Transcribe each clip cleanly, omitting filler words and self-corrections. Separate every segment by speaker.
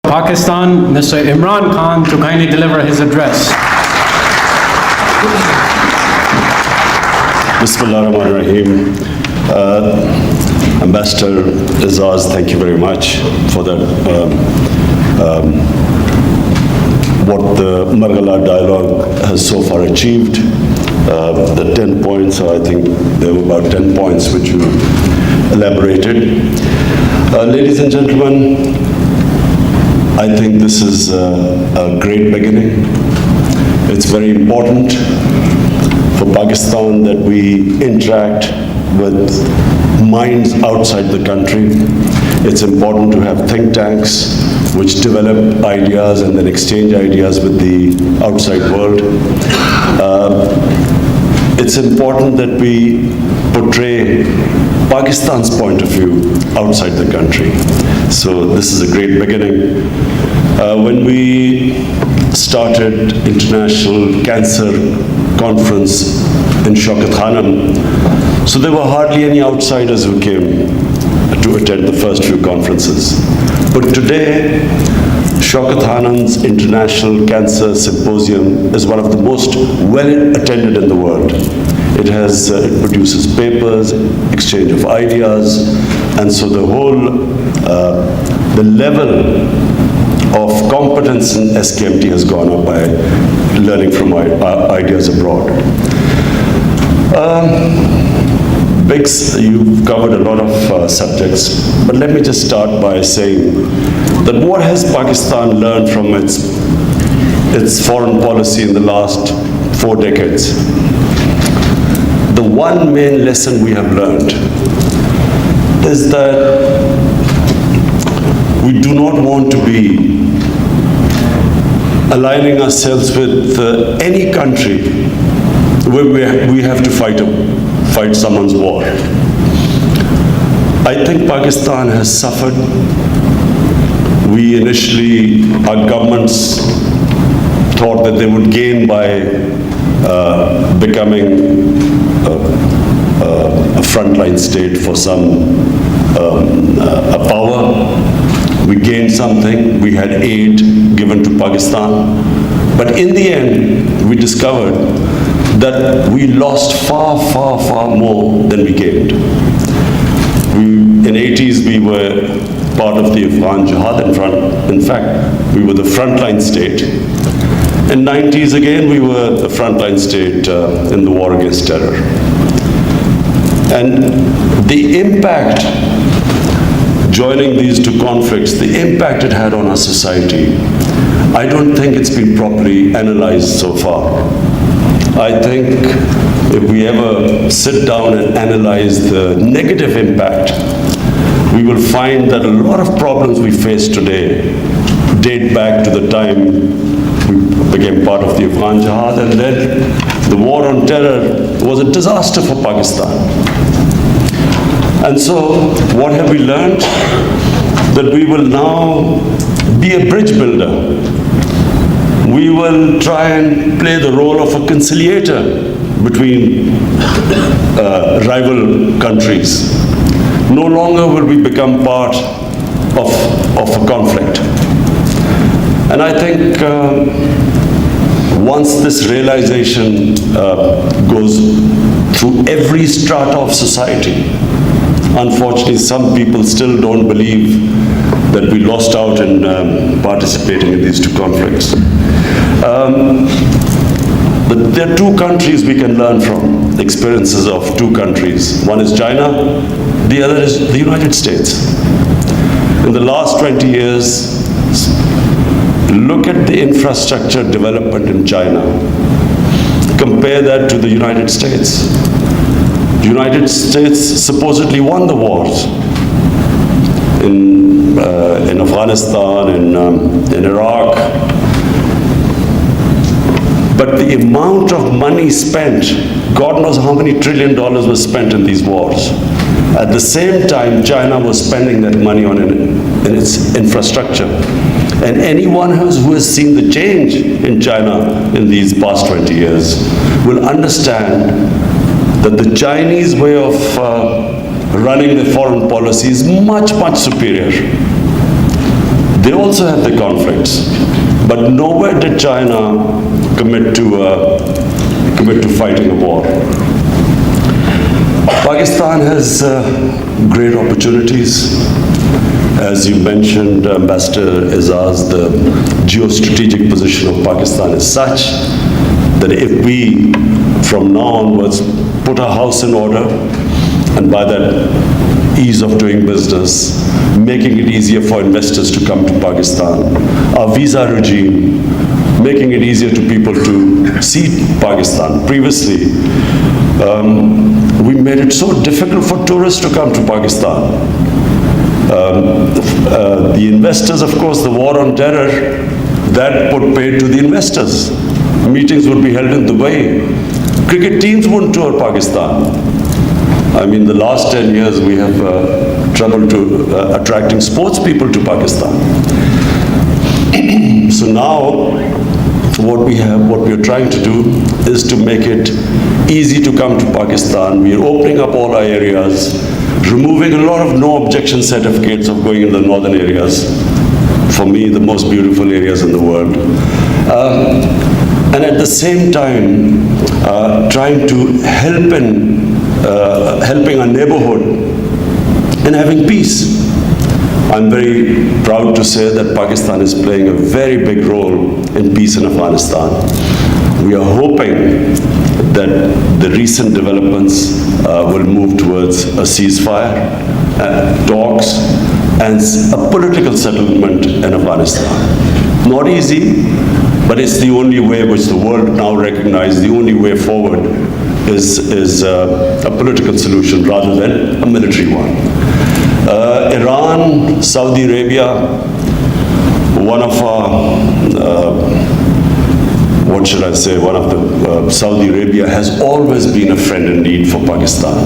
Speaker 1: Pakistan, Mr. Imran Khan, to kindly deliver his address.
Speaker 2: Bismillahirrahmanirrahim. Ambassador Azaz, thank you very much for that. What the Margalla dialogue has so far achieved. The 10 points, I think there were about 10 points which you elaborated. Ladies and gentlemen, I think this is a great beginning. It's very important for Pakistan that we interact with minds outside the country. It's important to have think tanks which develop ideas and then exchange ideas with the outside world. It's important that we portray Pakistan's point of view outside the country. So this is a great beginning. When we started International Cancer Conference in Shaukat Khanam, so there were hardly any outsiders who came to attend the first few conferences. But today, Shaukat Khanam's International Cancer Symposium is one of the most well-attended in the world. It produces papers, exchange of ideas, and so the level of competence in SKMT has gone up by learning from ideas abroad. Biggs, you've covered a lot of subjects, but let me just start by saying that what has Pakistan learned from its foreign policy in the last 4 decades? The one main lesson we have learned is that we do not want to be aligning ourselves with any country where we have to fight someone's war. I think Pakistan has suffered. We initially, our governments thought that they would gain by becoming a frontline state for a power. We gained something, we had aid given to Pakistan. But in the end, we discovered that we lost far, far, far more than we gained. In the 80s, we were part of the Afghan Jihad. In fact, we were the frontline state. In the 90s, again, we were the frontline state in the war against terror. And the impact, joining these two conflicts, the impact it had on our society, I don't think it's been properly analyzed so far. I think if we ever sit down and analyze the negative impact, we will find that a lot of problems we face today date back to the time we became part of the Afghan Jihad, and then the war on terror was a disaster for Pakistan. And so what have we learned? That we will now be a bridge builder. We will try and play the role of a conciliator between rival countries. No longer will we become part of a conflict. And I think once this realization goes through every strata of society, unfortunately, some people still don't believe that we lost out in participating in these two conflicts. But there are two countries we can learn from, experiences of two countries. One is China, the other is the United States. In the last 20 years, look at the infrastructure development in China. Compare that to the United States. The United States supposedly won the wars in Afghanistan, in Iraq. But the amount of money spent, God knows how many $1 trillion was spent in these wars. At the same time, China was spending that money on in its infrastructure. And anyone who has seen the change in China in these past 20 years will understand that the Chinese way of running their foreign policy is much, much superior. They also had the conflicts, but nowhere did China commit to fighting a war. Pakistan has great opportunities. As you mentioned, Ambassador Azaz, the geostrategic position of Pakistan is such that if we, from now onwards, put our house in order, and by that ease of doing business, making it easier for investors to come to Pakistan, our visa regime, making it easier to people to see Pakistan. Previously, we made it so difficult for tourists to come to Pakistan. The investors, of course, the war on terror, that put paid to the investors. Meetings would be held in Dubai. Cricket teams wouldn't tour Pakistan. I mean, the last 10 years we have trouble to attracting sports people to Pakistan. So now, what we are trying to do is to make it easy to come to Pakistan. We are opening up all our areas, removing a lot of no objection certificates of going in the northern areas. For me, the most beautiful areas in the world. And at the same time, trying to helping our neighborhood and having peace. I'm very proud to say that Pakistan is playing a very big role in peace in Afghanistan. We are hoping that the recent developments will move towards a ceasefire, talks, and a political settlement in Afghanistan. Not easy, but it's the only way which the world now recognizes. The only way forward is a political solution rather than a military one. Iran, Saudi Arabia, one of Saudi Arabia has always been a friend in need for Pakistan.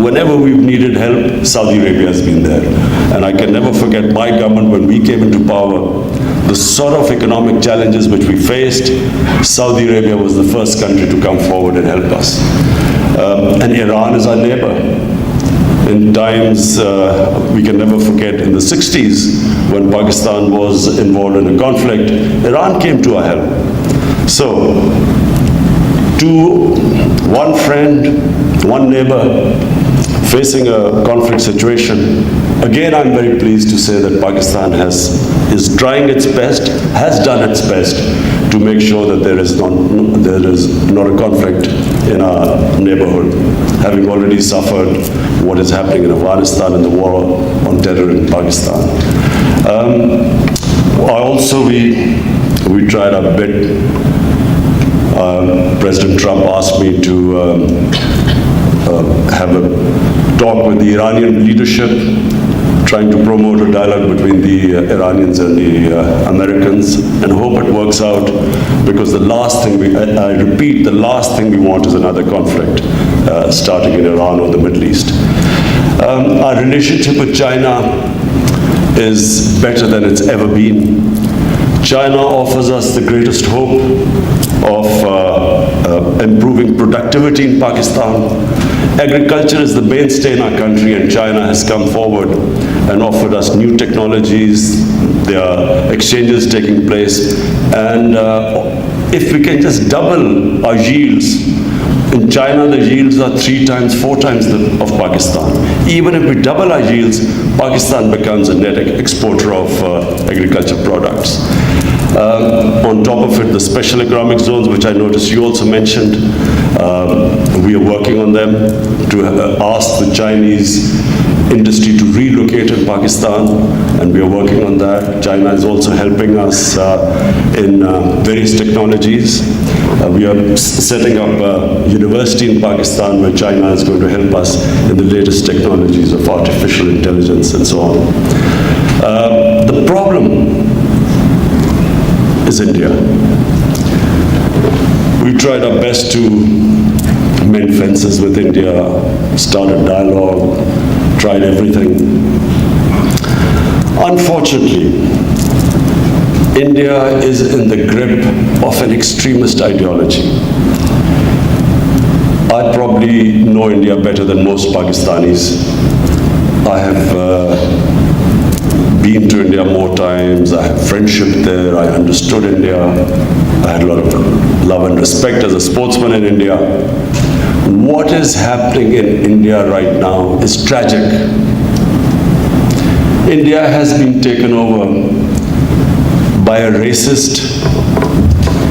Speaker 2: Whenever we've needed help, Saudi Arabia has been there. And I can never forget my government when we came into power, the sort of economic challenges which we faced, Saudi Arabia was the first country to come forward and help us. And Iran is our neighbor. In times, we can never forget, in the 60s, when Pakistan was involved in a conflict, Iran came to our help. So, one friend, one neighbor, facing a conflict situation, again, I'm very pleased to say that Pakistan is trying its best, has done its best to make sure that there is not a conflict in our neighborhood, having already suffered what is happening in Afghanistan and the war on terror in Pakistan. We tried our bit. President Trump asked me to have a talk with the Iranian leadership, trying to promote a dialogue between the Iranians and the Americans, and hope it works out, because the last thing the last thing we want is another conflict starting in Iran or the Middle East. Our relationship with China is better than it's ever been. China offers us the greatest hope of improving productivity in Pakistan. Agriculture is the mainstay in our country, and China has come forward and offered us new technologies. There are exchanges taking place, and if we can just double our yields, in China the yields are 3 times, 4 times of Pakistan. Even if we double our yields, Pakistan becomes a net exporter of agriculture products. On top of it, the special economic zones, which I noticed you also mentioned, we are working on them to ask the Chinese industry to relocate in Pakistan, and we are working on that. China is also helping us in various technologies. We are setting up a university in Pakistan where China is going to help us in the latest technologies of artificial intelligence and so on. The problem is India. We tried our best to mend fences with India, started dialogue, tried everything. Unfortunately, India is in the grip of an extremist ideology. I probably know India better than most Pakistanis. I have been to India more times. I have friendship there. I understood India. I had a lot of love and respect as a sportsman in India. What is happening in India right now is tragic. India has been taken over by a racist,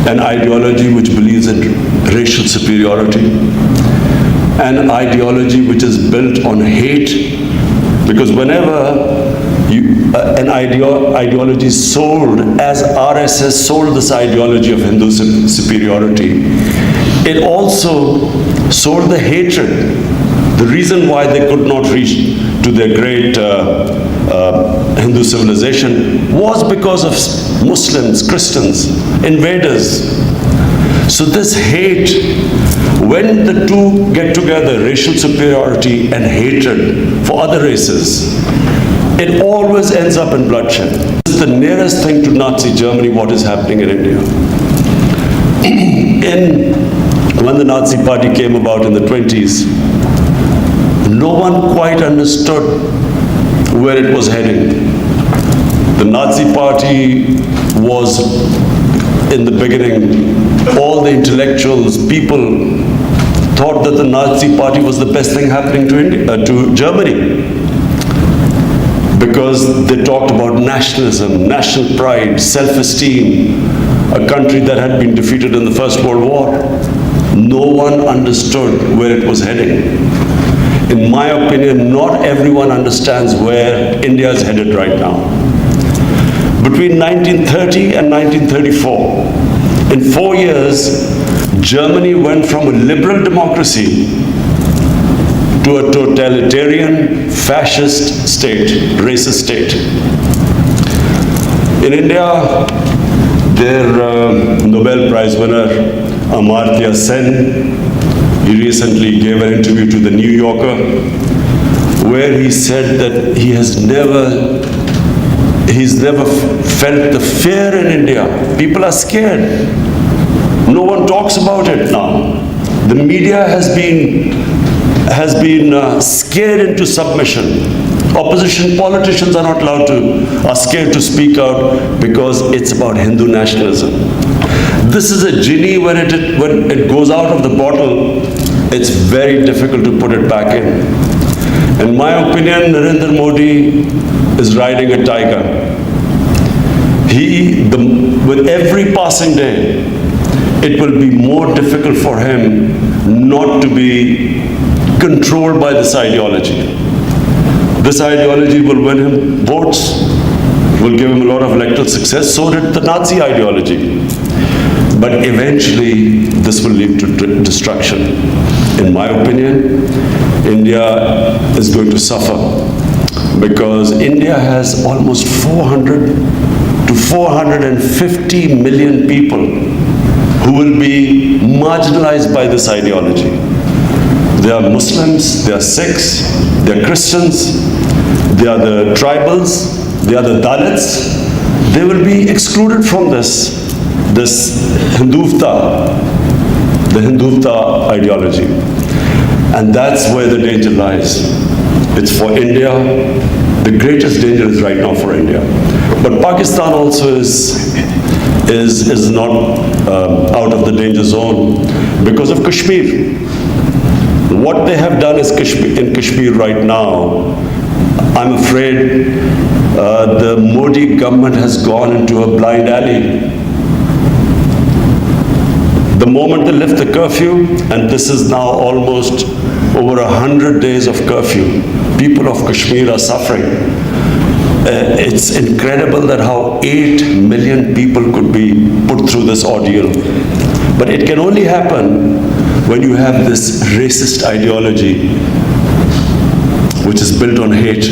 Speaker 2: an ideology which believes in racial superiority, an ideology which is built on hate, because whenever an ideology is sold, as RSS sold this ideology of Hindu superiority, it also sold the hatred. The reason why they could not reach to their great Hindu civilization was because of Muslims, Christians, invaders. So this hate, when the two get together, racial superiority and hatred for other races, it always ends up in bloodshed. This is the nearest thing to Nazi Germany, what is happening in India. When the Nazi Party came about in the 20s, no one quite understood where it was heading. The Nazi Party was, in the beginning, all the intellectuals, people thought that the Nazi Party was the best thing happening to Germany, because they talked about nationalism, national pride, self-esteem, a country that had been defeated in the First World War. No one understood where it was heading. In my opinion, not everyone understands where India is headed right now. Between 1930 and 1934, in 4 years, Germany went from a liberal democracy to a totalitarian, fascist state, racist state. In India, their Nobel Prize winner, Amartya Sen, he recently gave an interview to the New Yorker, where he said that he's never felt the fear in India. People are scared. No one talks about it now. The media has been scared into submission. Opposition politicians are not are scared to speak out because it's about Hindu nationalism. This is a genie, when it goes out of the bottle, it's very difficult to put it back in. In my opinion, Narendra Modi is riding a tiger. With every passing day, it will be more difficult for him not to be controlled by this ideology. This ideology will win him votes, will give him a lot of electoral success. So did the Nazi ideology. But eventually, this will lead to destruction. In my opinion, India is going to suffer, because India has almost 400 to 450 million people who will be marginalized by this ideology. They are Muslims, they are Sikhs, they are Christians, they are the tribals, they are the Dalits. They will be excluded from this the Hindutva ideology. And that's where the danger lies. It's for India. The greatest danger is right now for India. But Pakistan also is not out of the danger zone because of Kashmir. What they have done is in Kashmir right now, I'm afraid the Modi government has gone into a blind alley. The moment they lift the curfew, and this is now almost over 100 days of curfew, people of Kashmir are suffering. It's incredible that how 8 million people could be put through this ordeal. But it can only happen when you have this racist ideology, which is built on hate.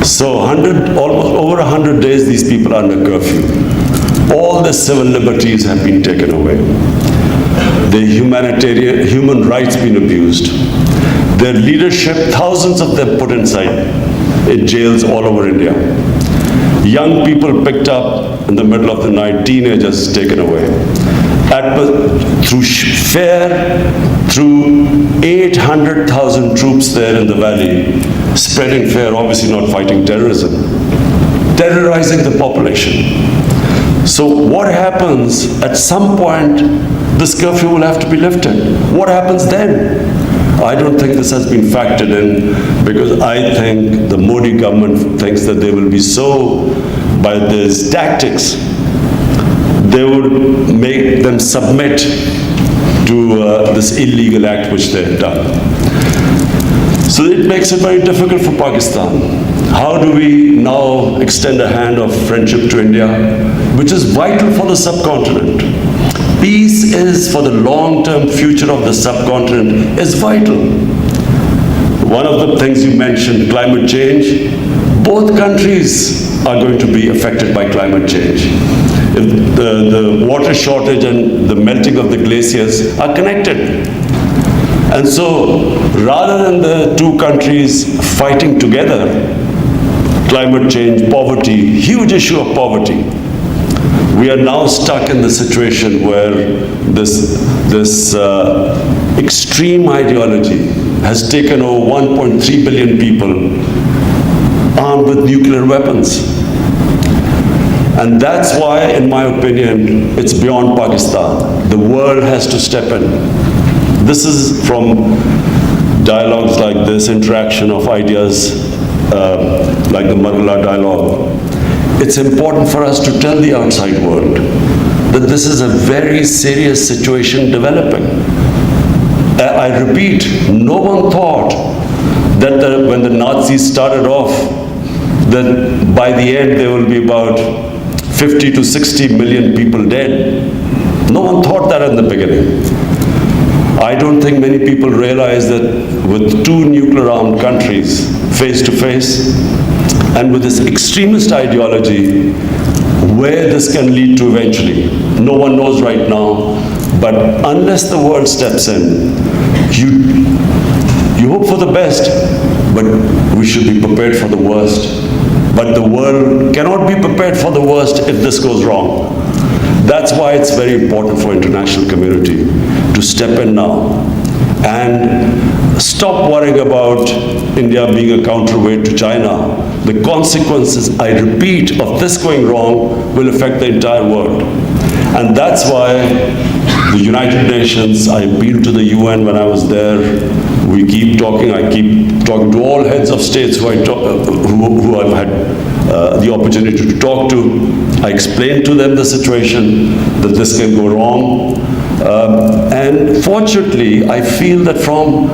Speaker 2: So almost over 100 days, these people are under curfew. All the civil liberties have been taken away. The human rights been abused. Their leadership, thousands of them put inside in jails all over India. Young people picked up in the middle of the night, teenagers taken away. Through 800,000 troops there in the valley, spreading fear, obviously not fighting terrorism, terrorizing the population. So what happens at some point, this curfew will have to be lifted. What happens then? I don't think this has been factored in, because I think the Modi government thinks that they will be so, by these tactics, they would make them submit to this illegal act which they have done. So it makes it very difficult for Pakistan. How do we now extend a hand of friendship to India, which is vital for the subcontinent? Peace is, for the long-term future of the subcontinent, is vital. One of the things you mentioned, climate change, both countries are going to be affected by climate change. If the water shortage and the melting of the glaciers are connected. And so, rather than the two countries fighting together, climate change, poverty, huge issue of poverty, we are now stuck in the situation where this extreme ideology has taken over 1.3 billion people armed with nuclear weapons. And that's why, in my opinion, it's beyond Pakistan. The world has to step in. This is from dialogues like this, interaction of ideas like the Margalla dialogue. It's important for us to tell the outside world that this is a very serious situation developing. I repeat, no one thought that when the Nazis started off, that by the end there will be about 50 to 60 million people dead. No one thought that in the beginning. I don't think many people realize that with two nuclear-armed countries face to face, and with this extremist ideology, where this can lead to eventually, no one knows right now. But unless the world steps in, you hope for the best, but we should be prepared for the worst. But the world cannot be prepared for the worst if this goes wrong. That's why it's very important for international community to step in now and stop worrying about India being a counterweight to China. The consequences, I repeat, of this going wrong will affect the entire world. And that's why the United Nations, I appealed to the UN when I was there. We keep talking, I keep talking to all heads of states who I've had the opportunity to talk to. I explained to them the situation, that this can go wrong. And fortunately, I feel that from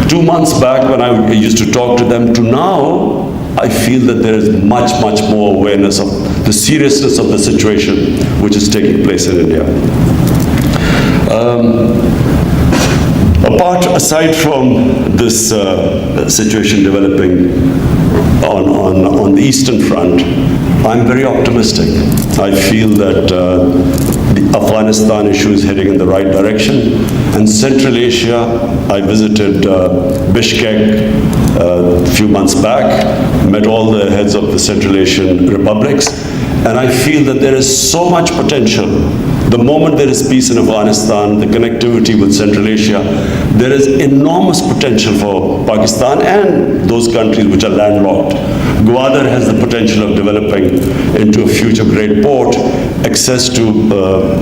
Speaker 2: 2 months back when I used to talk to them to now, I feel that there is much, much more awareness of the seriousness of the situation which is taking place in India. Aside from this situation developing on the Eastern Front, I'm very optimistic. I feel that the Afghanistan issue is heading in the right direction. And Central Asia, I visited Bishkek a few months back, met all the heads of the Central Asian republics, and I feel that there is so much potential. The moment there is peace in Afghanistan, the connectivity with Central Asia, there is enormous potential for Pakistan and those countries which are landlocked. Gwadar has the potential of developing into a future great port, access to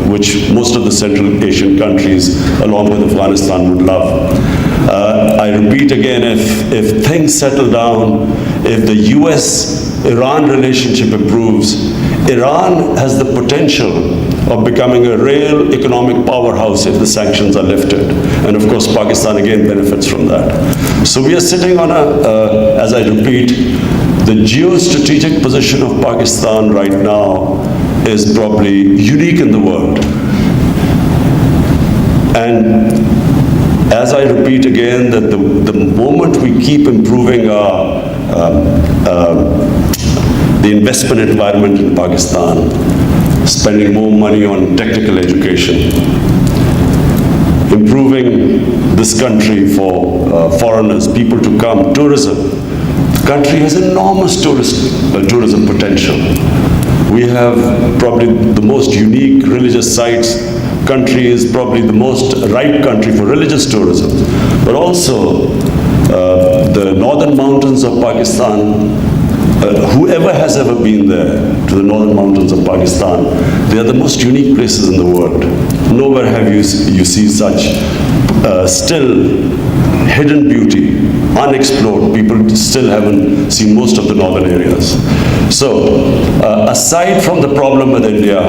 Speaker 2: which most of the Central Asian countries, along with Afghanistan, would love. I repeat again, if things settle down, if the US-Iran relationship improves, Iran has the potential of becoming a real economic powerhouse if the sanctions are lifted. And of course, Pakistan again benefits from that. So we are sitting on as I repeat, the geostrategic position of Pakistan right now is probably unique in the world. And as I repeat again, that the moment we keep improving our the investment environment in Pakistan, spending more money on technical education, improving this country for foreigners, people to come, tourism. The country has enormous tourism potential. We have probably the most unique religious sites. Country is probably the most ripe country for religious tourism, but also The northern mountains of Pakistan, whoever has ever been there to the northern mountains of Pakistan, they are the most unique places in the world. Nowhere have you see such still hidden beauty, unexplored. People still haven't seen most of the northern areas. So, aside from the problem with India,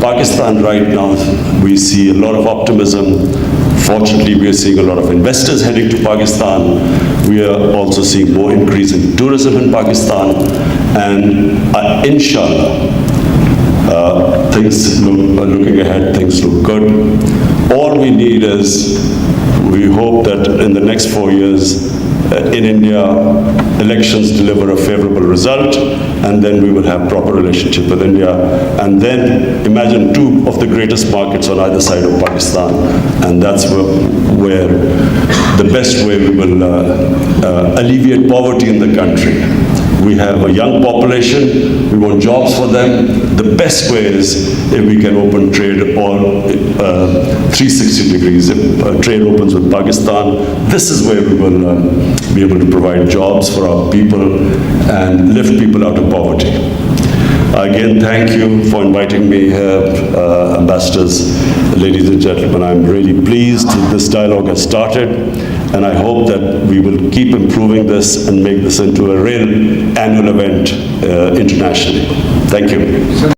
Speaker 2: Pakistan right now, we see a lot of optimism. Fortunately, we are seeing a lot of investors heading to Pakistan. We are also seeing more increase in tourism in Pakistan. And inshallah, things looking ahead, things look good. All we need is, we hope that in the next 4 years, in India, elections deliver a favorable result, and then we will have proper relationship with India. And then imagine two of the greatest markets on either side of Pakistan, and that's where the best way we will alleviate poverty in the country. We have a young population, we want jobs for them. The best way is if we can open trade all 360 degrees. If trade opens with Pakistan, this is where we will be able to provide jobs for our people and lift people out of poverty. Again, thank you for inviting me here, ambassadors, ladies and gentlemen. I'm really pleased that this dialogue has started, and I hope that we will keep improving this and make this into a real annual event internationally. Thank you.